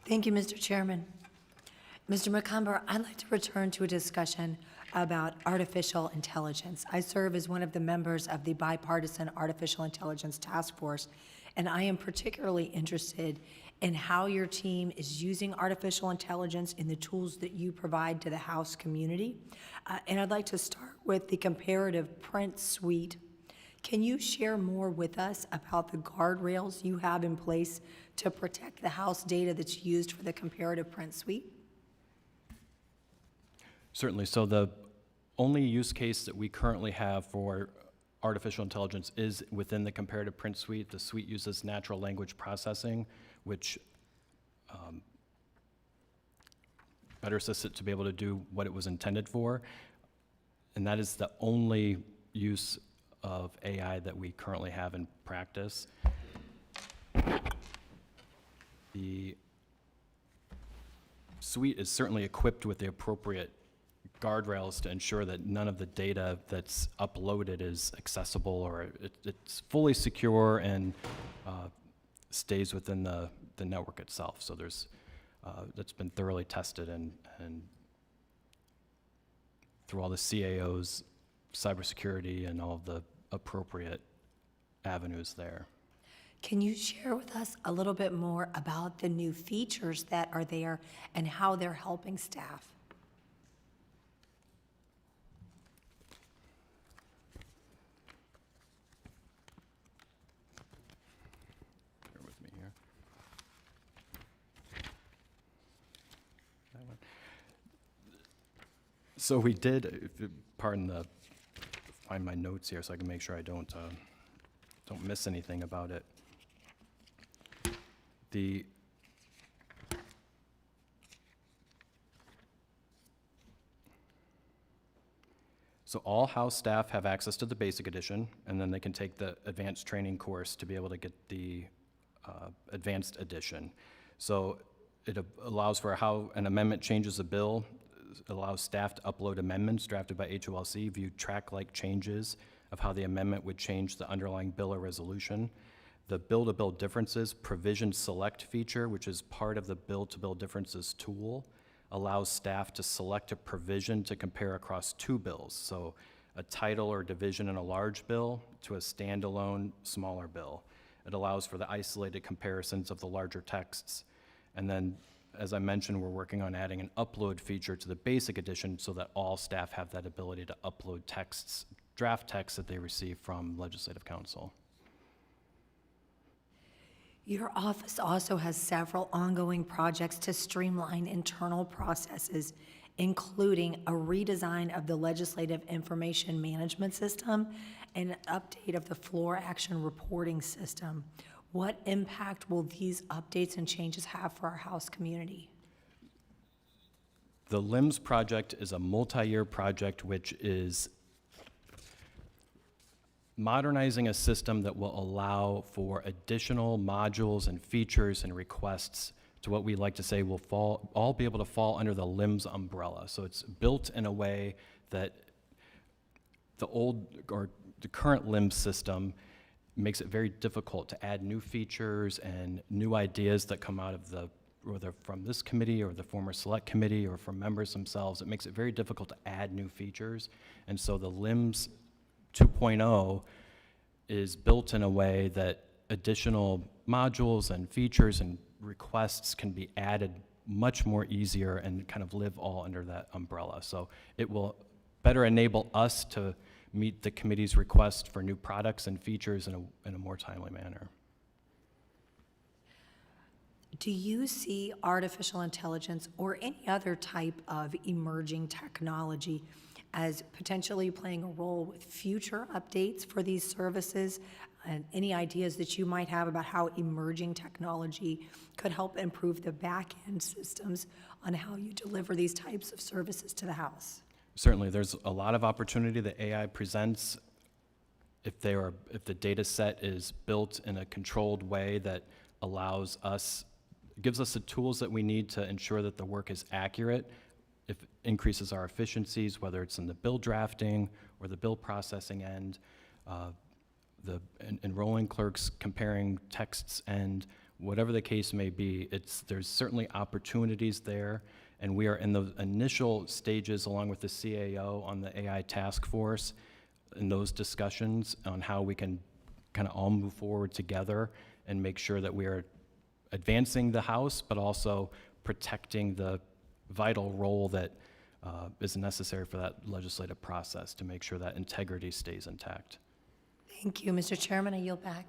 Thank you, Mr. Chairman. Mr. McCumber, I'd like to return to a discussion about artificial intelligence. I serve as one of the members of the Bipartisan Artificial Intelligence Task Force, and I am particularly interested in how your team is using artificial intelligence in the tools that you provide to the House community. And I'd like to start with the comparative print suite. Can you share more with us about the guardrails you have in place to protect the House data that's used for the comparative print suite? Certainly. So the only use case that we currently have for artificial intelligence is within the comparative print suite. The suite uses natural language processing, which better assists it to be able to do what it was intended for. And that is the only use of AI that we currently have in practice. The suite is certainly equipped with the appropriate guardrails to ensure that none of the data that's uploaded is accessible, or it's fully secure and stays within the network itself. So there's that's been thoroughly tested and through all the CAOs, cybersecurity, and all of the appropriate avenues there. Can you share with us a little bit more about the new features that are there and how they're helping staff? Bear with me here. That one. So we did, if you pardon the, find my notes here so I can make sure I don't miss anything about it. So all House staff have access to the basic edition, and then they can take the advanced training course to be able to get the advanced edition. So it allows for how an amendment changes a bill. It allows staff to upload amendments drafted by HOLC, view track-like changes of how the amendment would change the underlying bill or resolution. The bill-to-bill differences provision select feature, which is part of the bill-to-bill differences tool, allows staff to select a provision to compare across two bills. So a title or division in a large bill to a standalone smaller bill. It allows for the isolated comparisons of the larger texts. And then, as I mentioned, we're working on adding an upload feature to the basic edition so that all staff have that ability to upload texts, draft texts that they receive from Legislative Council. Your office also has several ongoing projects to streamline internal processes, including a redesign of the Legislative Information Management System and an update of the floor action reporting system. What impact will these updates and changes have for our House community? The LIMS project is a multi-year project which is modernizing a system that will allow for additional modules and features and requests to what we like to say will all be able to fall under the LIMS umbrella. So it's built in a way that the current LIMS system makes it very difficult to add new features and new ideas that come out of whether from this committee or the former select committee or from members themselves. It makes it very difficult to add new features. And so the LIMS 2.0 is built in a way that additional modules and features and requests can be added much more easier and kind of live all under that umbrella. So it will better enable us to meet the committee's request for new products and features in a more timely manner. Do you see artificial intelligence or any other type of emerging technology as potentially playing a role with future updates for these services? And any ideas that you might have about how emerging technology could help improve the back-end systems on how you deliver these types of services to the House? Certainly, there's a lot of opportunity that AI presents if the data set is built in a controlled way that gives us the tools that we need to ensure that the work is accurate. If it increases our efficiencies, whether it's in the bill drafting or the bill processing end, the enrolling clerks comparing texts, and whatever the case may be, there's certainly opportunities there, and we are in the initial stages, along with the CAO on the AI task force, in those discussions on how we can kind of all move forward together and make sure that we are advancing the House, but also protecting the vital role that is necessary for that legislative process to make sure that integrity stays intact. Thank you, Mr. Chairman. I yield back.